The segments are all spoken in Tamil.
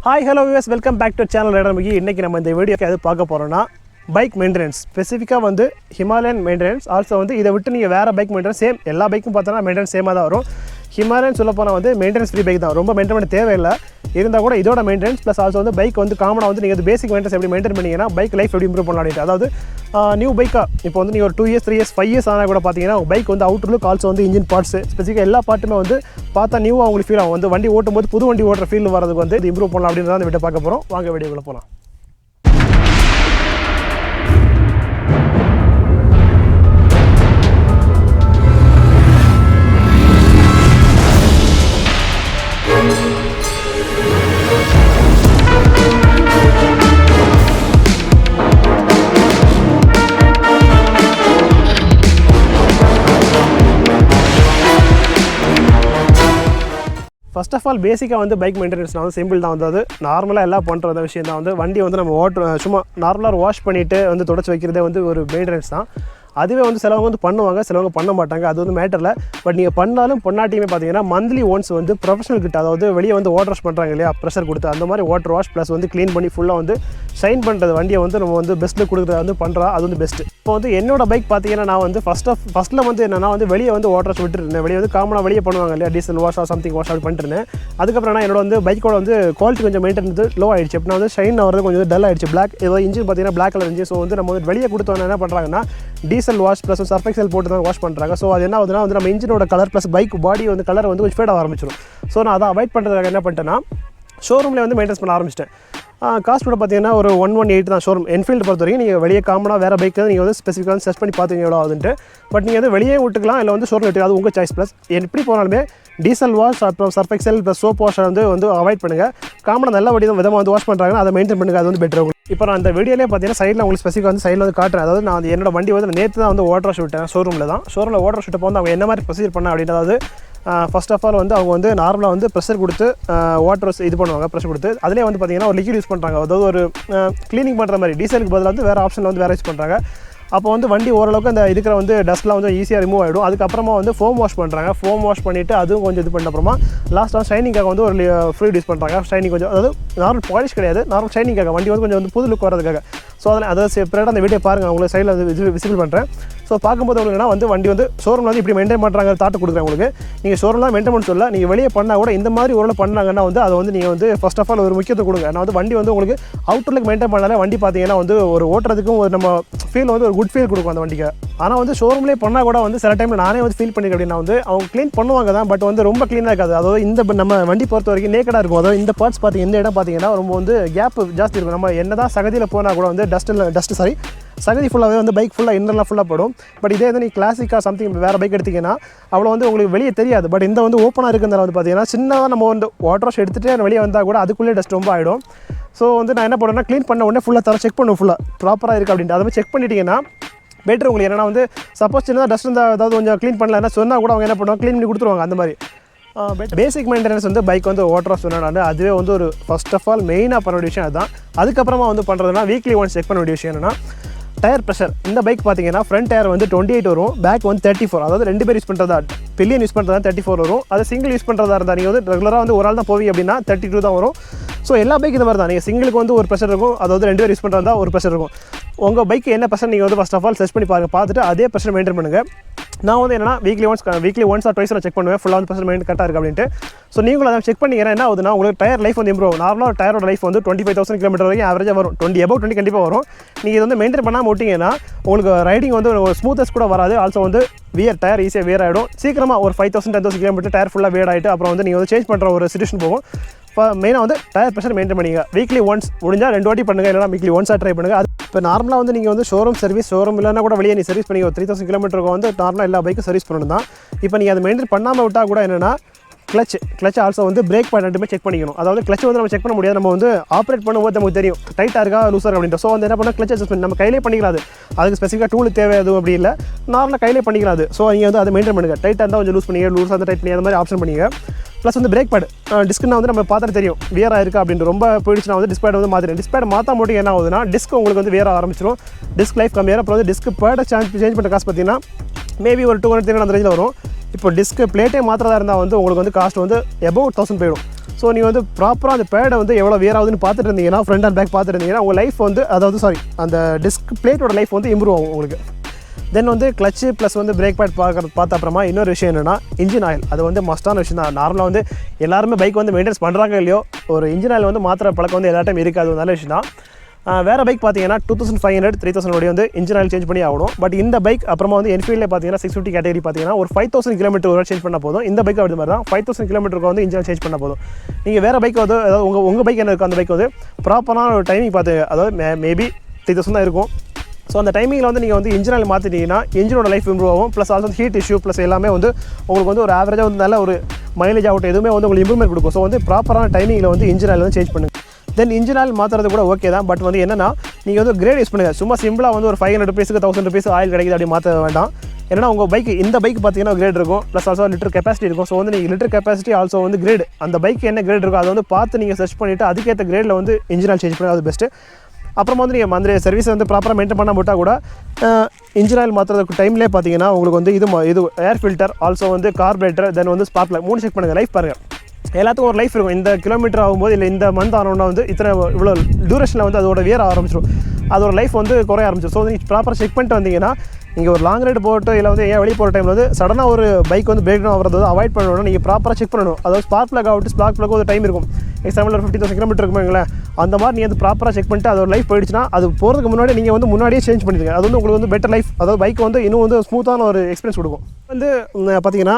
Hi hello viewers, welcome back to channel rider Miki. இன்றைக்கி நம்ம இந்த வீடியோக்கு எது பார்க்க போகிறோன்னா பைக் மெயின்டெனன்ஸ், ஸ்பெசிஃபிக்காக வந்து ஹிமாலயன் மெயின்டெனன்ஸ். ஆல்சோ வந்து இதை விட்டு நீங்கள் வேறு பைக் மெயின்டெனன்ஸ் சேம் எல்லா பைக்கும் பார்த்தோன்னா மெயின்டெனன்ஸ் சேமாக தான் வரும். ஹிமாலயன் சொல்ல போனால் வந்து மெயின்டெனன்ஸ் ஃப்ரீ பைக் தான், ரொம்ப மெயின்டைன் பண்ண தேவையில்லை. இருந்தால் கூட இதோட மெயின்டெனன்ஸ் ப்ளஸ் ஆல்சோ வந்து பைக் வந்து காமனாக வந்து நீங்கள் பேசிக் மெயின்டெனன்ஸ் எப்படி மெயின்டைன் பண்ணிங்கன்னா பைக் லைஃப் எப்படி இம்ப்ரூவ் பண்ணலாம் அப்படின்ட்டு. அதாவது நியூ பைக்காக இப்போ வந்து நீங்கள் ஒரு 2 years 3 years 5 years ஆனால் கூட பார்த்தீங்கன்னா பைக் வந்து அவுட் லுக் ஆல்சோ வந்து இன்ஜின் பார்ட்ஸ் ஸ்பெசிஃபிக்காக எல்லா பார்ட்டுமே வந்து பார்த்தா நியூவாக உங்களுக்கு ஃபீல் ஆகும். வந்து வண்டி ஓட்டும் போது புது வண்டி ஓட்டுற ஃபீல் வரதுக்கு வந்து இது இம்ப்ரூவ் பண்ணலாம் அப்படின்றத அந்த வீடியோ பார்க்க போகிறோம். வாங்க வீடியோக்குள்ள போகலாம். ஃபர்ஸ்ட் ஆஃப் ஆல் பேசிக்காக வந்து பைக் மெயின்டெனன்ஸ் வந்து சிம்பிள் தான். வந்து அது நார்மலாக எல்லாம் பண்ணுற விஷயம் தான். வந்து வண்டி வந்து நம்ம சும்மா நார்மலாக வாஷ் பண்ணிவிட்டு வந்து தொடச்சி வைக்கிறதே வந்து ஒரு மெயின்டெனன்ஸ் தான். அதுவே வந்து சிலவங்க வந்து பண்ணுவாங்க, சிலவங்க பண்ண மாட்டாங்க. அது வந்து மேட்டரில். பட் நீங்கள் பண்ணாலும் பொண்ணாட்டியுமே பார்த்தீங்கன்னா மந்த்லி ஒன்ஸ் வந்து ப்ரொஃபஷனல் கிட்ட, அதாவது வெளியே வந்து வாட்டர் வாஷ் பண்ணுறாங்க இல்லையா, ப்ரெஷர் கொடுத்து அந்த மாதிரி வாட்டர் வாஷ் ப்ளஸ் வந்து க்ளீன் பண்ணி ஃபுல்லாக வந்து ஷைன் பண்ணுறது வண்டியை வந்து நம்ம வந்து பெஸ்ட்டில் கொடுக்குறது வந்து பண்ணுறா. அது வந்து பெஸ்ட்டு. இப்போ வந்து என்னோட பைக் பார்த்தீங்கன்னா நான் வந்து ஃபஸ்ட்டில் வந்து என்னென்னா வந்து வெளியே வந்து வாட்டர் வாஷ் விட்டுருந்தேன். வெளியே வந்து காமனாக வெளியே பண்ணுவாங்க இல்லையா, டீசல் வாஷ் சம்திங் வாஷ் அப்படி பண்ணிட்டுருந்தேன். அதுக்கப்புறம் நான் என்னோட வந்து பைக்கோட வந்து குவாலிட்டி கொஞ்சம் மெயின்டைன் வந்து லோ ஆகிடுச்சு. அப்படின்னா வந்து ஷைன் ஆகிறது கொஞ்சம் டல் ஆகிடுச்சு. பிளாக் ஏதோ இன்ஜின் பார்த்தீங்கன்னா பிளாக் கலர் இன்ஜின். ஸோ வந்து நம்ம வந்து வெளியே கொடுத்தோன்னா என்ன பண்ணுறாங்கன்னா டீசல் வாஷ் ப்ளஸ் சர்ஃபெக்சல் போட்டு தான் வாஷ் பண்ணுறாங்க. ஸோ அது என்ன ஆகுதுன்னா வந்து நம்ம இன்ஜினோட கலர் ப்ளஸ் பைக் பாடி வந்து கலர் வந்து கொஞ்சம் ஃபேட் ஆக ஆரம்பிச்சிடும். ஸோ நான் அதை அவாய்ட் பண்ணுறதுக்காக என்ன பண்ணிட்டேன்னா ஷோரூமில் வந்து மெயின்டெனன்ஸ் பண்ண ஆரம்பிச்சிட்டேன். காஸ்ட் கூட பார்த்தீங்கன்னா ஒரு 118 தான் ஷோரூம். என்ஃபீல்டு பொறுத்த வரைக்கும் நீங்கள் வெளியே காமனாக வேறு பைக்கு நீங்கள் வந்து ஸ்பெசிஃபிக்காக சர்ச் பண்ணி பார்த்துங்க எவ்வளோ ஆகுதுன்ட்டு. பட் நீங்கள் வந்து வெளியே விட்டுக்கலாம், இல்லை வந்து ஷோரூம் விட்டுக்கலாம், அது உங்கள் சாய்ஸ். ப்ளஸ் எப்படி போனாலுமே டீசல் வாஷ் அப்புறம் சர்ஃபெக்சல் ப்ளஸ் சோப் வாஷ் வந்து அவாய்ட் பண்ணுங்கள். காமனாக நல்ல விதமாக வந்து வாஷ் பண்ணுறாங்கன்னா அதை மெயின்டைன் பண்ணுங்கள், அது வந்து பெட்டர். இப்போ நான் அந்த வீடியோலேயே பார்த்தீங்கன்னா சைடில் உங்களுக்கு ஸ்பெசிஃபிக்காக வந்து சைடில் வந்து காட்டுறேன். அதாவது நான் என்னோட வண்டி வந்து நேற்று தான் வந்து வாட்டர் வாஷ் விட்டேன் ஷோரூமில் தான். ஷோரூமில் வாட்டர் வாஷ் விட்டப்போ வந்து அவங்க என்ன மாதிரி ப்ரொசீஜர் பண்ண அப்படின்றது, ஃபர்ஸ்ட் ஆஃப் ஆல் வந்து அவங்க வந்து நார்மலாக வந்து ப்ரெஷர் கொடுத்து வாட்டர் இது பண்ணுவாங்க. ப்ரெஷர் கொடுத்து அதிலே வந்து பார்த்தீங்கன்னா ஒரு லிக்விட் யூஸ் பண்ணுறாங்க. அதாவது ஒரு க்ளீனிங் பண்ணுற மாதிரி டீசலுக்கு பதிலாக வந்து வேறு ஆப்ஷனில் வந்து வேறு யூஸ் பண்ணுறாங்க. அப்போ வந்து வண்டி ஓரளவுக்கு அந்த இருக்கிற வந்து டஸ்ட்லாம் வந்து ஈஸியாக ரிமூவ் ஆகிடும். அதுக்கப்புறமா வந்து ஃபோம் வாஷ் பண்ணுறாங்க. ஃபோம் வாஷ் பண்ணிவிட்டு அதுவும் கொஞ்சம் இது பண்ண அப்புறமா லாஸ்ட்டாக ஷைனிங்காக வந்து ஒரு ஃப்ளூயிட் யூஸ் பண்ணுறாங்க. ஷைனிங் கொஞ்சம், அதாவது நார்மல் பாலிஷ் கிடையாது, நார்மல் ஷைனிங்காக வண்டி வந்து கொஞ்சம் வந்து புது லுக் வரதுக்காக. ஸோ அதில் அதை செப்பரேட்டாக அந்த வீடியோ பாருங்கள், உங்களுக்கு சைடில் வந்து விசிபிள் பண்ணுறேன். ஸோ பார்க்கும்போது உங்களுக்கு வந்து வண்டி வந்து ஷோரூமில் வந்து இப்படி மெயின்டைன் பண்ணுறாங்க தாட்டு கொடுக்குறேன் உங்களுக்கு. நீங்கள் ஷோரூம்லாம் மெயின்டைன் பண்ண சொல்ல, நீங்கள் வெளியே பண்ணால் கூட இந்த மாதிரி ஓரளவு பண்ணாங்கன்னா வந்து அதை வந்து நீங்கள் வந்து ஃபர்ஸ்ட் ஆஃப் ஆல் ஒரு முக்கியத்துவம் கொடுங்க. நான் வந்து வண்டி வந்து உங்களுக்கு அவுட்டர்லுக்கு மெயின்டைன் பண்ணாலே வண்டி பார்த்தீங்கன்னா வந்து ஒரு ஓட்டுறதுக்கும் ஒரு நம்ம ஃபீல் வந்து ஒரு குட் ஃபீல் கொடுக்கும் அந்த வண்டிக்கு. ஆனால் வந்து ஷோரூம்லேயே பண்ணால் கூட வந்து சில டைமில் நானே வந்து ஃபீல் பண்ணிக்கிறேன் அப்படின்னா வந்து அவங்க க்ளீன் பண்ணுவாங்க தான், பட் வந்து ரொம்ப க்ளீனாக இருக்காது. அதாவது இந்த நம்ம வண்டி பொறுத்த வரைக்கும் நேக்கடாக இருக்கும். அதாவது இந்த பார்ட்ஸ் பார்த்தீங்கன்னா இந்த இடம் பார்த்தீங்கன்னா ரொம்ப வந்து கேப் ஜாஸ்தி இருக்கும். நம்ம என்ன தான் சகதியில் போனால் கூட வந்து சகதி ஃபுல்லாகவே வந்து பைக் ஃபுல்லாக இன்னர்லாம் ஃபுல்லாக போடும். பட் இதே வந்து நீங்கள் கிளாசிக்காக சம்திங் வேறு பைக் எடுத்திங்கன்னா அவ்வளோ வந்து உங்களுக்கு வெளியே தெரியாது. பட் இந்த வந்து ஓப்பனாக இருக்கிறதால வந்து பார்த்தீங்கன்னா சின்னதாக நம்ம வந்து வாட்டர் வாஷ் எடுத்துகிட்டு வெளியே வந்தால் கூட அதுக்குள்ளே டஸ்ட் ரொம்ப ஆகிடும். ஸோ வந்து நான் என்ன பண்ணுவேன்னா க்ளீன் பண்ண உடனே ஃபுல்லாக செக் பண்ணுவேன், ஃபுல்லாக ப்ராப்பராக இருக்குது அப்படின்ட்டு. அதை மாதிரி செக் பண்ணிட்டீங்கன்னா பெட்டர் உங்களுக்கு. ஏன்னா வந்து சப்போஸ் சின்னதாக டஸ்ட் இருந்தால் ஏதாவது கொஞ்சம் க்ளீன் பண்ணலன்னா சொன்னால் கூட அவங்க என்ன பண்ணுவாங்க, க்ளீன் பண்ணி கொடுத்துருவாங்க. அந்த மாதிரி பேசிக் மெயின்டெனன்ஸ் வந்து பைக் வந்து வாட்டர் வாஷ் சொன்னாங்க. அதுவே வந்து ஒரு ஃபர்ஸ்ட் ஆஃப் ஆல் மெயினாக பண்ண வேண்டிய விஷயம் அதுதான். அதுக்கப்புறமா வந்து பண்ணுறதுனா வீக்லி ஒன்ஸ் செக் பண்ண வேண்டிய விஷயம் என்னென்னா டயர் ப்ரெஷர். இந்த பைக் பார்த்தீங்கன்னா ஃப்ரண்ட் டயர் வந்து 28 வரும், பேக் வந்து 34. அதாவது 2 பேர் யூஸ் பண்ணுறதா, பில்லியன் யூஸ் பண்ணுறதா 34 வரும். அது சிங்கிள் யூஸ் பண்ணுறதா இருந்தால் நீங்கள் வந்து ரெகுலராக வந்து ஒரு ஆள் தான் போவீங்க அப்படின்னா 32 தான் வரும். ஸோ எல்லா பைக் இந்த மாதிரி தான். நீங்கள் சிங்கிளுக்கு வந்து ஒரு ப்ரெஷர் இருக்கும், அதாவது 2 பேர் யூஸ் பண்ணுறதா ஒரு ப்ரெஷர் இருக்கும். உங்கள் பைக்கு என்ன ப்ரெஷர் நீங்கள் வந்து ஃபர்ஸ்ட் ஆஃப் ஆல் சர்ச் பண்ணி பார்த்துட்டு அதே ப்ரெஷர் மெயின்டைன் பண்ணுங்கள். நான் வந்து என்னன்னா வீக்லி ஒன்ஸ் ஆர் ட்வைஸ் நான் செக் பண்ணுவேன் ஃபுல்லாக வந்து ப்ரெஷர் மெயின்டைன் கரெக்டாக இருக்குது அப்படின்ட்டு. ஸோ நீங்களும் அதை செக் பண்ணிங்கன்னா என்ன ஆகுதுன்னா உங்களுக்கு டயர் லைஃப் வந்து இம்ப்ரூவ் ஆகும். நார்மலாக டயரோட லைஃப் வந்து 25,000 கிலோமீட்டர் வரைக்கும் ஆவரேஜாக வரும். 20 கண்டிப்பாக வரும். நீங்கள் இது வந்து மெயின்டைன் பண்ணாமல் விட்டிங்கன்னா உங்களுக்கு ரைடிங் வந்து ஒரு ஸ்மூத்தஸ் கூட வராது. ஆல்சோ வந்து டயர் ஈஸியாக வியர் ஆகிடும். சீக்கிரமாக ஒரு 5,000-10,000 கிலோமீட்டர் டயர் ஃபுல்லாக வியர் ஆகிட்டு அப்புறம் வந்து நீங்கள் வந்து சேஞ்ச் பண்ணுற ஒரு சிச்சுவேஷன் போகும். இப்போ மெயினாக வந்து டயர் ப்ரெஷர் மெயின்டைன் பண்ணிங்க. வீக்லி ஒன்ஸ் முடிஞ்சால் 2 வாட்டி பண்ணுங்கள், இல்லைனா வீக்லி ஒன்ஸாக ட்ரை பண்ணுங்கள். அது இப்போ நார்மலாக வந்து நீங்கள் வந்து ஷோரூம் இல்லைனா கூட வெளியே நீ சர்வீஸ் பண்ணி ஒரு 3,000 கிலோமீட்டருக்கு வந்து நார்மலாக எல்லா பைக்கும் சர்வீஸ் பண்ணணும் தான். இப்போ நீங்கள் அதை மெயின்டைன் பண்ணாமல் விட்டால் கூட என்னென்னா கிளச் ஆல்சோ வந்து பிரேக் பாயிண்ட் செக் பண்ணிக்கணும். அதாவது கிளச் வந்து நம்ம செக் பண்ண முடியாது, நம்ம வந்து ஆப்ரேட் பண்ணும்போது நமக்கு தெரியும் டைட்டாக இருக்கா லூஸாக இருக்கா அப்படின்ட்டு. ஸோ வந்து என்ன பண்ணால் கிளச் அட்ஜஸ்ட்மெண்ட் நம்ம கையிலே பண்ணிக்கலாம். அதுக்கு ஸ்பெசிஃபிக்காக டூல் தேவை எதுவும் அப்படி இல்லை, நார்மலாக கையிலே பண்ணிக்கலாம். ஸோ நீங்கள் வந்து அதை மெயின்டைன் பண்ணுங்கள். டைட்டாக இருந்தால் கொஞ்சம் லூஸ் பண்ணிங்க, லூஸாக வந்து டைட் பண்ணி அந்த மாதிரி ஆப்ஷன் பண்ணிங்க. ப்ளஸ் வந்து பிரேக் பேட் டிஸ்க்னா வந்து நம்ம பார்த்துட்டு தெரியும் வியர் ஆயிருக்கா அப்படின்ட்டு. ரொம்ப போயிடுச்சுன்னா வந்து டிஸ்க் பேட் வந்து மாற்றிடும். டிஸ்க் பேட் மாற்ற மட்டும் என்ன ஆகுதுன்னா டிஸ்க் உங்களுக்கு வந்து வேற ஆரம்பிச்சிடும். டிஸ்க் லைஃப் கம்மியாக. அப்புறம் வந்து டிஸ்க் பேடை சேஞ்ச் பண்ணுற காசு பார்த்தீங்கன்னா மேபி ஒரு 200-300 அந்த ரேஞ்சில் வரும். இப்போ டிஸ்க் பிளேட்டே மாத்திரதா இருந்தால் வந்து உங்களுக்கு வந்து காஸ்ட் வந்து above 1000 போயிடும். ஸோ நீங்கள் வந்து ப்ராப்பராக அந்த பேடை வந்து எவ்வளோ வேர் ஆகுதுன்னு பார்த்துட்டு இருந்தீங்கன்னா ஃப்ரண்ட் அண்ட் பேக் பார்த்துட்டு இருந்தீங்கன்னா உங்கள் லைஃப் வந்து அந்த டிஸ்க் பிளேட்டோட லைஃப் வந்து இம்ப்ரூவ் ஆகும் உங்களுக்கு. தென் வந்து கிளச்சு ப்ளஸ் வந்து பிரேக் பேட் பார்த்த அப்புறமா இன்னொரு விஷயம் என்னென்னா இன்ஜின் ஆயில். அது வந்து மஸ்டான விஷயம் தான். நார்மலாக வந்து எல்லாருமே பைக் வந்து மெயின்டெனன்ஸ் பண்ணுறாங்க இல்லையோ, ஒரு இன்ஜின் ஆயில் வந்து மாத்திர பழக்கம் வந்து எல்லா டைம் இருக்காது, ஒரு நல்ல விஷயம் தான். வேறு பைக் பார்த்தீங்கன்னா 2500 3000 வந்து இன்ஜின் ஆயில் சேஞ்ச் பண்ணி ஆகணும். பட் இந்த பைக் அப்புறமா வந்து என்ஃபீல்டில் பார்த்தீங்கன்னா 650 கேட்டகரி பார்த்தீங்கன்னா ஒரு 5000 கிலோமீட்டர் ஒரு சேஞ்ச் பண்ணால் போதும். இந்த பைக் அப்படி மாதிரி தான் 5000 கிலோமீட்டருக்கு வந்து இன்ஜின் சேஞ்ச் பண்ணால் போதும். நீங்கள் வேறு பைக் வந்து அதாவது உங்கள் பைக் என்ன இருக்கும், அந்த பைக் வந்து ப்ராப்பரான ஒரு டைமிங் பார்த்து, அதாவது மேபி 3000 தான் இருக்கும். ஸோ அந்த டைமிங்கில் வந்து நீங்கள் வந்து இன்ஜின் ஆயில் மாற்றிட்டீங்கன்னா இன்ஜினோட லைஃப் இம்ப்ரூவ் ஆகும். Plus also heat issue plus எல்லாமே வந்து உங்களுக்கு வந்து ஒரு ஆவரேஜாக வந்து நல்ல ஒரு மைலேஜ் ஆகட்டும் எதுவுமே வந்து உங்களுக்கு இம்ப்ரூவ்மெண்ட் கொடுக்கும். ஸோ வந்து ப்ராப்பரான டைமிங்கில் வந்து இன்ஜின் ஆயில் வந்து சேஞ்ச் பண்ணுங்கள். தென் இன்ஜின் ஆயில் மாற்றுறது கூட ஓகே தான். பட் வந்து என்னன்னா நீங்கள் வந்து கிரேட் யூஸ் பண்ணுங்கள். சும்மா சிம்பிளாக வந்து ஒரு 500 rupees 1000 rupees ஆயில் கிடைக்குது அப்படி மாற்ற வேண்டாம். ஏன்னா உங்கள் பைக் இந்த பைக் பார்த்தீங்கன்னா கிரேட் இருக்கும், ப்ளஸ் ஆல்சோ லிட்டர் கெப்பாசிட்டி இருக்கும். ஸோ வந்து நீங்கள் லிட்டர் கெப்பாசிட்டி ஆல்சோ வந்து கிரேட், அந்த பைக் என்ன கிரேட் இருக்கோ அதை வந்து பார்த்து நீங்கள் சர்ச் பண்ணிவிட்டு அதுக்கேற்ற கிரேடில் வந்து இன்ஜின் ஆயில் சேஞ்ச் பண்ணி அது பெஸ்ட்டு. அப்புறமா வந்து நீங்கள் அந்த சர்வீஸ் வந்து ப்ராப்பராக மெயின்டைன் பண்ண போட்டால் கூட இன்ஜின் ஆயில் மாற்றுறதுக்கு டைம்லேயே பார்த்தீங்கன்னா உங்களுக்கு வந்து இது ஏர் ஃபில்டர் ஆல்சோ வந்து கார்பரேட்டர் தென் வந்து ஸ்பார்க் பிளக் 3 செக் பண்ணுங்கள். லைஃப் பாருங்கள், எல்லாத்துக்கும் ஒரு லைஃப் இருக்கும். இந்த கிலோமீட்டர் ஆகும்போது இல்லை இந்த மந்த் ஆனோன்னா வந்து இவ்வளோ டியூரேஷனில் வந்து அதோட வேர் ஆரம்பிச்சிடும், அதோட லைஃப் வந்து குறைய ஆரம்பிச்சிடும். ஸோ நீங்கள் ப்ராப்பராக செக் பண்ணிட்டு வந்தீங்கன்னா நீங்கள் ஒரு லாங் ரைடு போட்டு இல்லை வந்து வெளியே போகிற டைமில் வந்து சடனாக ஒரு பைக் வந்து பிரேக் டவுன் ஆகிறது வந்து அவாய்ட் பண்ணணும். நீங்கள் ப்ராப்பராக செக் பண்ணணும். அதாவது ஸ்பார்க் பிளக் ஆகட்டும், ஸ்பார்க் பிளக் ஒரு டைம் இருக்கும். எக்ஸாம்பிள் ஒரு 50,000 கிலோமீட்டர் இருக்குங்களேன், அந்த மாதிரி நீங்கள் வந்து ப்ராப்பராக செக் பண்ணிட்டு அதோட லைஃப் போயிடுச்சுன்னா அது போகிறதுக்கு முன்னாடி நீங்கள் வந்து முன்னாடியே சேஞ்ச் பண்ணிடுங்க. அது வந்து உங்களுக்கு வந்து பெட்டர் லைஃப், அதாவது பைக் வந்து இன்னும் வந்து ஸ்மூத்தான ஒரு எக்ஸ்பீரியன்ஸ் கொடுக்கும். வந்து பார்த்தீங்கன்னா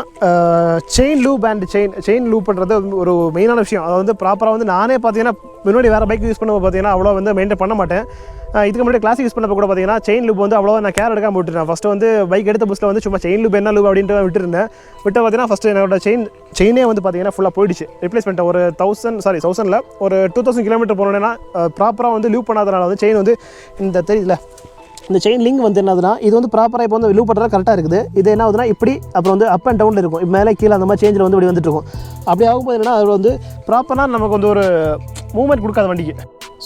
chain loop and chain loop பண்ணுறது ஒரு மெயினான விஷயம். அதை வந்து ப்ராப்பராக வந்து நானே பார்த்தீங்கன்னா முன்னாடி வேறு பைக் யூஸ் பண்ணும்போது பார்த்தீங்கன்னா அவ்வளோ வந்து மெயின்டைன் பண்ண மாட்டேன். இதுக்கு முன்னாடி கிளாசிக் யூஸ் பண்ணப்போ கூட பார்த்தீங்கன்னா செயின் லூப் வந்து அவ்வளோ நான் கேர் எடுக்காமல் விட்டுருந்தேன். ஃபஸ்ட்டு வந்து பைக் எடுத்த புதுசில் வந்து சும்மா செயின் லூப் என்ன லூப் அப்படின்ட்டு விட்டுருந்தேன். பார்த்தீங்கன்னா ஃபஸ்ட்டு என்னோட செயினே வந்து பார்த்தீங்கன்னா ஃபுல்லாக போயிடுச்சு. ரிப்ளேஸ் பண்ணிட்டேன். ஒரு 1000 ஒரு 2000 கிலோமீட்டர் போனோன்னா ப்ராப்பராக வந்து லூப் பண்ணாதனால வந்து செயின் வந்து இந்த தெரியல இந்த செயின் லிங்க் வந்து என்னதுன்னா இது வந்து ப்ராப்பராக இப்போ வந்து லூப் பண்ணுறது கரெக்டாக இருக்குது. இது என்ன ஆகுதுன்னா இப்படி அப்புறம் வந்து அப் அண்ட் டவுனில் இருக்கும், மேலே கீழே அந்த மாதிரி சேஞ்சில் வந்து இப்படி வந்துட்டு இருக்கும். அப்படி ஆகும்போது என்னன்னா அது வந்து ப்ராப்பராக நமக்கு வந்து ஒரு மூவ்மெண்ட் கொடுக்காத வண்டிக்கு.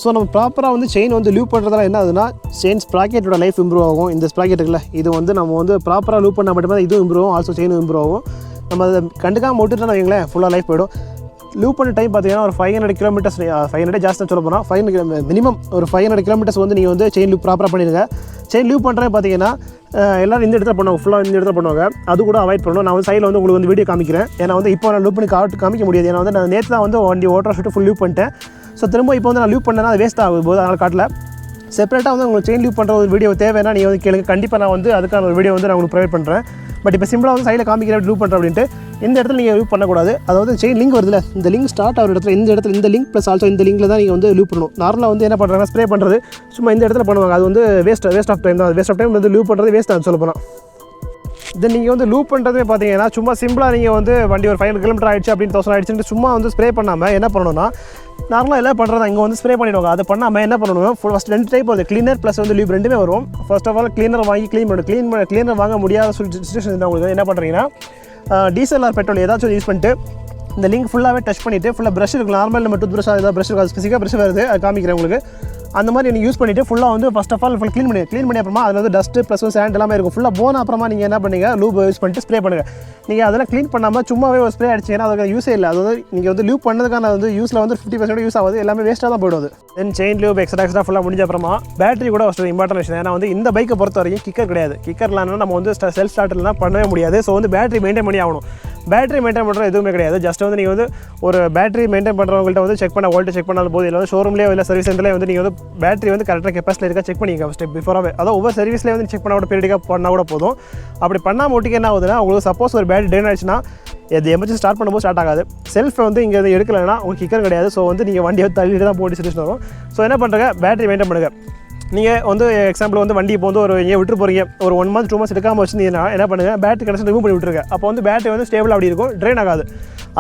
ஸோ நம்ம ப்ராப்பராக வந்து செயின் வந்து லூப் பண்ணுறதால என்ன ஆகுதுன்னா செயின் ஸ்ப்ராக்கெட்டோட லைஃப் இம்ப்ரூவ் ஆகும். இந்த ஸ்ப்ராக்கெட் இருக்குல்ல, இது வந்து நம்ம வந்து ப்ராப்பராக லூப் பண்ணால் மட்டுமே இதுவும் இம்ப்ரூவ் ஆகும், ஆல்சோ செயினும் இம்ப்ரூவ் ஆகும். நம்ம அதை கண்டுக்காமல் விட்டுட்டோம்னா வைங்களேன் ஃபுல்லாக லைஃப் போய்டும். லூப் பண்ண டைம் பார்த்தீங்கன்னா ஒரு 500 கிலோமீட்டர்ஸ், 500 ஜாஸ்தி சொல்ல போனால் 500 மினிமம் ஒரு 500 கிலோமீட்டர்ஸ் வந்து நீங்கள் வந்து செயின் லூப் ப்ராப்பராக பண்ணிடுங்க. செயின் லூப் பண்ணுறேன் பார்த்தீங்கன்னா எல்லோரும் இந்த இடத்துல பண்ணுவாங்க, ஃபுல்லாக இந்த இடத்துல பண்ணுவாங்க. அது கூட அவாய்ட் பண்ணணும். நான் வந்து சைடில் வந்து உங்களுக்கு வந்து வீடியோ காமிக்கிறேன். ஏன்னா வந்து இப்போ நான் லூப் பண்ணி காமிக்க முடியாது. ஏன்னா வந்து நான் நேற்று தான் வந்து வண்டி ஓட்டர் ஷூட்டு ஃபுல் லூப் பண்ணிட்டேன். ஸோ திரும்ப இப்போ வந்து நான் லூப் பண்ணேன்னா அது வேஸ்ட் ஆகும் போது அதனால் காட்டல. செப்பரேட்டாக வந்து உங்களுக்கு செயின் லூப் பண்ணுற ஒரு வீடியோ தேவைன்னா நீங்கள் வந்து கேளுங்க, கண்டிப்பாக நான் வந்து அதுக்கான ஒரு வீடியோ வந்து நான் உங்களுக்கு ப்ரொவைட் பண்ணுறேன். பட் இப்போ சிம்பிளாக வந்து சைடில் காமிக்கிறேன் லூப் பண்ணுறேன் அப்படின்ட்டு இந்த இடத்துல நீங்கள் லூப் பண்ணக்கூடாது. அதாவது செயின் லிங்க் வருதுல, இந்த லிங்க் ஸ்டார்ட் ஆகிற இடத்துல இந்த லிங்க் ப்ளஸ் ஆல்சோ இந்த லிங்கில் தான் நீங்கள் வந்து லூப் பண்ணணும். நார்மலாக வந்து என்ன பண்ணுறாங்க, ஸ்ப்ரே பண்ணுறது சும்மா இந்த இடத்துல பண்ணுவாங்க. அது வந்து வேஸ்ட் ஆஃப் டைம் தான். வேஸ்ட் ஆஃப் டைம் வந்து லூப் பண்ணுறது வேஸ்ட் ஆகும் சொல்ல போனால். தென் நீங்கள் வந்து லூப் பண்ணுறதே பார்த்தீங்கன்னா சும்மா சிம்பிளாக நீங்கள் வந்து வண்டி ஒரு 500 கிலோமீட்டர் ஆகிடுச்சு அப்படின்னு 1000 ஆகிடுச்சுன்னு சும்மா வந்து ஸ்ப்ரே பண்ணாமல் என்ன பண்ணணும்னா நார்மலாக எல்லாம் பண்ணுறது இங்கே வந்து ஸ்ப்ரே பண்ணிவிடுவாங்க. அதை பண்ணாமல் என்ன பண்ணணும், ஃபஸ்ட் 2 டைப் வருது, கிளீனர் ப்ளஸ் வந்து லூப் ரெண்டுமே வரும். ஃபர்ஸ்ட் ஆஃப் ஆல் கிளீனர் வாங்கி கிளீனர் வாங்க முடியாத சுச்சுவேஷன் இருந்தால் உங்களுக்கு என்ன பண்ணுறீங்கன்னா டீசல் ஆர் பெட்ரோல் ஏதாச்சும் யூஸ் பண்ணிட்டு இந்த லிங்க் ஃபுல்லாகவே டச் பண்ணிவிட்டு ஃபுல்லாக ப்ரஷ் இருக்குது, நார்மல் நம்ம டூத் ப்ரஷ் ஏதாவது ப்ரஷ் இருக்குது, ஸ்பெசிஃபிக்காக ப்ரஷ் வருது அது காமிக்கிறேன் உங்களுக்கு. அந்த மாதிரி நீங்கள் யூஸ் பண்ணிவிட்டு ஃபுல்லாக வந்து ஃபஸ்ட் ஆஃப் ஆல் க்ளீன் பண்ணி அப்புறமா அதில் வந்து டஸ்ட்டு ப்ளஸ் சாண்ட் எல்லாமே இருக்கும். ஃபுல்லாக போன அப்புறமா நீங்கள் என்ன பண்ணுங்க, லூப் யூஸ் பண்ணிட்டு ஸ்ப்ரே பண்ணுங்கள். நீங்கள் அதெல்லாம் க்ளீன் பண்ணாமல் சும்மாவே ஒரு ஸ்ப்ரே அடிச்சிங்கன்னா அதுக்கு யூஸே இல்லை. அது வந்து நீங்கள் வந்து லூப் பண்ணதுக்கான வந்து யூஸில் வந்து 50% யூஸ் ஆகுது, எல்லாமே வேஸ்ட்டாக தான் போய்டுது. தென் செயின் லூப் எக்ஸ்ட்ரா ஃபுல்லாக முடிஞ்ச அப்புறமா பேட்டரி கூட ஃபஸ்ட்டு இம்பார்ட்டன் விஷயம். ஏன்னா வந்து இந்த பைக்கை பொறுத்த வரைக்கும் கிக்கர் கிடையாது. கிக்கர்லாம் நம்ம வந்து செல்ஃப் ஸ்டார்ட்லாம் பண்ணவே முடியாது. ஸோ வந்து பேட்டரி மெயின்டைன் பண்ணி ஆகணும். பேட்டரி மெயின்டைன் பண்ணுறது எதுவுமே கிடையாது. ஜஸ்ட் வந்து நீங்கள் வந்து ஒரு பேட்டரி மெயின்டைன் பண்ணுறவங்கள்ட்ட வந்து செக் பண்ண வோல்டேஜ் செக் பண்ணாலும் போது, இல்லை வந்து ஷோரூம்லேயே இல்லை சர்வீஸ் சென்டர்லேயே வந்து நீங்கள் வந்து பேட்டரி வந்து கரெக்டாக கெப்பாசிட்டி இருக்கா செக் பண்ணிங்க ஃபஸ்ட்டு பிஃபோராகவே. அதாவது ஒவ்வொரு சர்வீஸ்லேயே வந்து செக் பண்ண கூட பீரியடிக்காக பண்ணால் கூட போதும். அப்படி பண்ணால் ஒட்டிக்கு என்ன ஆகுதுன்னா உங்களுக்கு சப்போஸ் ஒரு பேட்டரி ட்ரெயின் ஆயிடுச்சுன்னா இது எமர்ஜென்சி ஸ்டார்ட் பண்ணும்போது ஸ்டார்ட் ஆகாது. செல்ஃப் வந்து இங்கே எடுக்கலைன்னா உங்களுக்கு கிக்கர் கிடையாது. ஸோ வந்து நீங்கள் வண்டியை தள்ளிட்டு தான் போட்டு சிச்சுவேஷன் வரும். ஸோ என்ன பண்ணுறங்க, பேட்டரி மெயின்டைன் பண்ணுங்கள். நீங்கள் வந்து எக்ஸாம்பிள் வந்து வண்டி இப்போ வந்து ஒரு ஏன் விட்டு போகிறீங்க, ஒரு 1 month 2 months எடுக்காமல் வச்சுருந்தீங்கன்னா என்ன பண்ணுங்கள், பேட்டரி கனெக்ஷன் ரிமூவ் பண்ணி விட்டுருங்க. அப்போ வந்து பேட்டரி வந்து ஸ்டேபிள் அப்படி இருக்கும், ட்ரெயின் ஆகாது.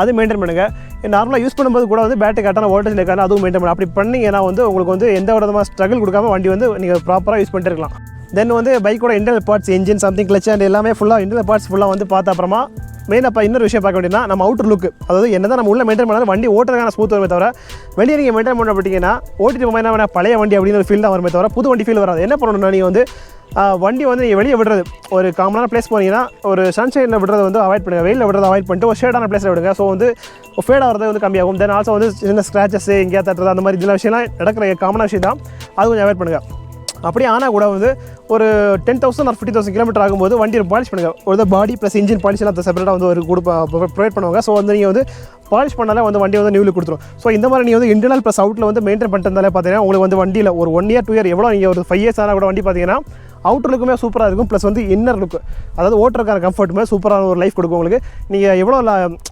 அது மெயின்டைன் பண்ணுங்கள். நார்மலாக யூஸ் பண்ணும்போது கூட வந்து பேட்டரி கரெக்டான வோல்டேஜ் இருக்காது, அதுவும் மெயின்டைன் பண்ணணும். அப்படி பண்ணிங்கன்னா வந்து உங்களுக்கு வந்து எந்த விதமாக ஸ்ட்ரகிள் கொடுக்காம வண்டி வந்து நீங்கள் ப்ராப்பராக யூஸ் பண்ணிட்டு இருக்கலாம். தென் வந்து பைக்கோட internal parts, engine something clutch and எல்லாமே ஃபுல்லாக இன்டர்னல் பார்ட்ஸ் ஃபுல்லாக வந்து பார்த்த அப்புறமா மெயினாக இன்னொரு விஷயம் பார்க்க வேண்டியதுனா நம்ம அவுட்டர் லுக். அதாவது என்ன தான் நம்ம உள்ள மெயின்டைன் பண்ணாலும் வண்டி ஓட்டுறதுக்கான ஸ்மூத் வருமே தவிர வெளியே நீங்கள் மெயின்டைன் பண்ண போட்டிங்கன்னா ஓட்டிட்டு போய் என்ன பழைய வண்டி அப்படின்னு ஒரு ஃபீல் தான் வருமே தவிர புது வண்டி ஃபீல் வராது. என்ன பண்ணணும்னா நீங்கள் வந்து வண்டி வந்து நீங்கள் வெளியே விடுறது ஒரு காமனான பிளேஸ் போனீங்கன்னா ஒரு சன்ஷைனில் விடுறது வந்து அவாய்ட் பண்ணுங்கள், வெயிலில் விடுறது அவாய்ட் பண்ணிட்டு ஒரு ஷேடான பிளேஸில் விடுங்க. ஸோ வந்து ஃபேட் ஆகிறது வந்து கம்மியாகும். தென் ஆல்சோ வந்து சின்ன ஸ்க்ராச்சஸ் எங்கேயா தட்டுறது அந்த மாதிரி சில விஷயம்லாம் நடக்கிற காமனான விஷயம் தான், அது கொஞ்சம் அவாய்ட் பண்ணுங்கள். அப்படியே ஆனால் கூட வந்து ஒரு 10,000 or 50,000 கிலோமீட்டர் ஆகும்போது வண்டியை பாலிஷ் பண்ணுங்கள். ஒரு பாடி ப்ளஸ் இன்ஜின் பாலிஷ்லாம் செப்பரேட்டாக வந்து ஒரு ப்ரொவைட் பண்ணுவாங்க. ஸோ வந்து நீங்கள் வந்து பாலிஷ் பண்ணாலே வந்து வண்டி வந்து நியூலி கொடுத்துரும். ஸோ இந்த மாதிரி நீங்கள் வந்து இன்டர்னல் ப்ளஸ் அவுட்டில் வந்து மெயின்டைன் பண்ணிட்டு இருந்தாலே பார்த்தீங்கன்னா உங்களுக்கு வந்து வண்டியில் ஒரு 1 year 2 year எவ்வளோ நீங்கள் ஒரு 5 years ஆனால் கூட வண்டி பார்த்தீங்கன்னா அவுட்டர் லுக்குமே சூப்பராக இருக்கும். ப்ளஸ் வந்து இன்னர் லுக்கு, அதாவது ஓட்டுறக்கான கம்ஃபர்ட்டுமே சூப்பரான ஒரு லைஃப் கொடுக்கும் உங்களுக்கு. நீங்கள் எவ்வளோ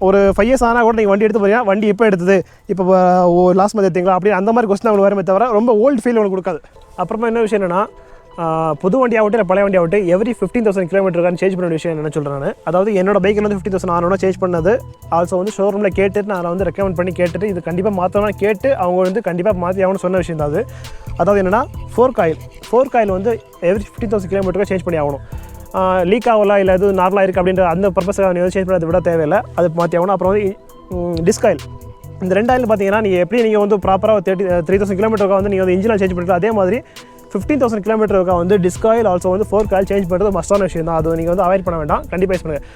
ஒரு 5 years ஆனால் கூட நீங்கள் வண்டி எடுத்து போகிறீங்க, வண்டி எப்போ எடுத்தது, இப்போ லாஸ்ட் மந்த் எடுத்தீங்களா அப்படி அந்த மாதிரி கொஸ்டின் உங்களுக்கு வரமே தவிர ரொம்ப ஓல்டு ஃபீல் உங்களுக்கு கொடுக்காது. அப்புறமா என்ன விஷயம் என்னென்னா, புது வண்டி ஆகட்டும் இல்லை பழைய வண்டி ஆகட்டும், எவ்ரி 15,000 கிலோமீட்டருக்கான சேஞ்ச் பண்ண விஷயம் என்ன சொல்கிறேன் நான். அதாவது என்னோட பைக்கில் வந்து 50,000 ஆனோட சேஞ்ச் பண்ணது. ஆல்சோ வந்து ஷோரூமில் கேட்டுட்டு நான் வந்து ரெக்கமெண்ட் பண்ணி கேட்டுட்டு இது கண்டிப்பாக மாற்றணும்னு கேட்டு அவங்க வந்து கண்டிப்பாக மாற்றி ஆகணும்னு சொன்ன விஷயம் தான் அது. அதாவது என்னென்னா ஃபோர்க் ஆயில் வந்து எவ்ரி 15,000 கிலோமீட்டருக்கு சேஞ்ச் பண்ணி ஆகணும். லீக் ஆகலாம் இல்லை எதுவும் நார்மலாக இருக்குது அப்படின்ற அந்த பர்பஸாக நீங்கள் வந்து சேஞ்ச் பண்ணதை விட தேவையில்லை, அது மாற்றி ஆகணும். அப்புறம் வந்து டிஸ்க் ஆயில், இந்த 2 ஆயில் பார்த்தீங்கன்னா நீங்கள் எப்படி நீங்கள் வந்து ப்ராப்பராக 3,000 கிலோமீட்டருக்கு வந்து நீங்கள் வந்து இன்ஜினில் சேஞ்ச் பண்ணிட்டு அதே மாதிரி 15,000 கிலோமீட்டருக்கு வந்து டிஸ்க் ஆயில் ஆல்சோ வந்து ஃபோர்க் ஆயில் சேஞ்ச் பண்ணுறது மஸ்டான விஷயம் தான். அது நீங்கள் வந்து அவாய்ட் பண்ண வேண்டாம், கண்டிப்பாக யூஸ் பண்ணுங்கள்.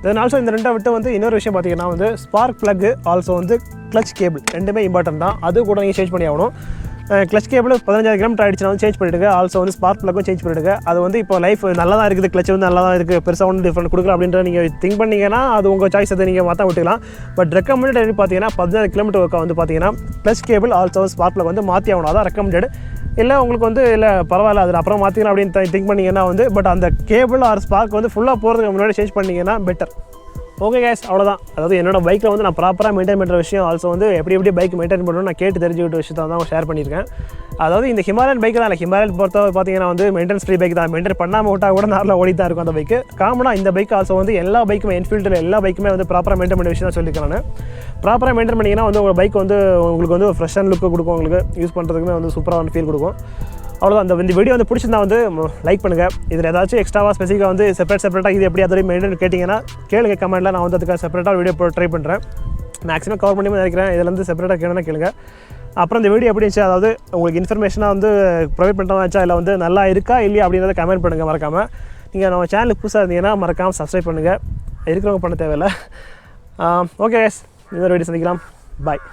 தென் ஆல்சோ இந்த 2 விட்டு வந்து இன்னொரு விஷயம் பார்த்தீங்கன்னா வந்து ஸ்பார்க் ப்ளக் ஆல்சோ வந்து கிளச் கேபிள் ரெண்டுமே இம்பார்ட்டன்ட் தான். அது கூட நீங்கள் சேஞ்ச் பண்ணி ஆகணும். கிளச் கேபிள் 15,000 கிலோமீட்டர் ஆகிடுச்சுனா வந்து சேஞ்ச் பண்ணிவிடுங்க. ஆல்சோ வந்து ஸ்பார்க் ப்ளக்கும் சேஞ்ச் பண்ணிவிடுங்க. அது வந்து இப்போ லைஃப் நல்லா தான் இருக்குது, கிளச் வந்து நல்லா தான் இருக்குது, பெருசாக ஒன்றும் டிஃப்ரெண்ட் கொடுக்கல அப்படின்ற நீங்கள் திங்க் பண்ணிங்கன்னா அது உங்கள் சாய்ஸ், அதை நீங்கள் மாற்ற விட்டுக்கலாம். பட் ரெக்கமெண்டட் எப்படி பார்த்தீங்கன்னா 15,000 கிலோமீட்டர் ஒர்க்காக வந்து பார்த்தீங்கன்னா clutch cable also spark plug வந்து மாற்றி ஆகணும், அதான் ரெக்கமெண்டட். இல்லை உங்களுக்கு வந்து இல்லை பரவாயில்ல அது அப்புறம் மாற்றிக்கலாம் அப்படின்னு திங்க் பண்ணிங்கன்னா வந்து பட் அந்த கேபிள் ஆர் ஸ்பார்க் வந்து ஃபுல்லாக போகிறதுக்கு முன்னாடி சேஞ்ச் பண்ணிங்கன்னா பெட்டர். ஓகே கேஸ், அவ்வளோதான். அதாவது என்னோட பைக்கில் வந்து நான் ப்ராப்பராக மெயின்டைன் பண்ணுற விஷயம், ஆல்சோ வந்து எப்படி பைக் மெயின்டைன் பண்ணணும்னு நான் கேட்டு தெரிஞ்சுக்கிட்ட விஷயத்தை தான் ஷேர் பண்ணியிருக்கேன். அதாவது இந்த ஹிமாலயன் பைக் தான் இல்லை, ஹிமாலயன் பொறுத்தவரை பார்த்தீங்கன்னா வந்து மெயின்டெனன்ஸ் ஃப்ரீ பைக் தான், மெயின்டைன் பண்ணாமல் விட்டால் கூட நார்மலாக ஓடி தான் இருக்கும் அந்த பைக்கு. காமனாக இந்த பைக் ஆல்சோ வந்து எல்லா பைக்குமே என்ஃபீல்டில் எல்லா பைக்குமே வந்து ப்ராப்பராக மெயின்டைன் பண்ண விஷயம் தான் சொல்லியிருக்கேன் நான். ப்ராப்பராக மெயின்டைன் பண்ணிங்கன்னா வந்து உங்கள் பைக் வந்து உங்களுக்கு வந்து ஃப்ரெஷ் அண்ட் லுக்கு கொடுக்கும், உங்களுக்கு யூஸ் பண்ணுறதுக்குமே வந்து சூப்பராக ஃபீல் கொடுக்கும். அவ்வளோதான். இந்த வீடியோ வந்து பிடிச்சிருந்தா வந்து லைக் பண்ணுங்கள். இதில் ஏதாச்சும் எக்ஸ்ட்ராவாக ஸ்பெசிஃபிக்காக வந்து செப்பரேட்டாக இது எப்படி அதோடய மெயின்டைன் கேட்டிங்கன்னா கேளுங்க கமெண்ட்டில், நான் வந்து அதுக்காக செப்பரேட்டாக வீடியோ ட்ரை பண்ணுறேன். மேக்ஸிமம் கவர் பண்ணி நினைக்கிறேன், இதில் வந்து செப்பரேட்டாக கேளுங்க கேளுங்க. அப்புறம் இந்த வீடியோ எப்படி இருந்துச்சு, அதாவது உங்களுக்கு இன்ஃபர்மேஷனாக வந்து ப்ரொவைட் பண்ணுறதா இருந்துச்சா இல்லை வந்து நல்லா இருக்கா இல்லையா அப்படின்றத கமெண்ட் பண்ணுங்கள் மறக்காமல். நீங்கள் நம்ம சேனலுக்கு புதுசாக இருந்தீங்கன்னா மறக்காமல் சப்ஸ்கிரைப் பண்ணுங்கள், இருக்கிறவங்க பண்ண தேவையில்லை. ஓகே, இன்னொரு வீடியோ சந்திக்கலாம். பாய்.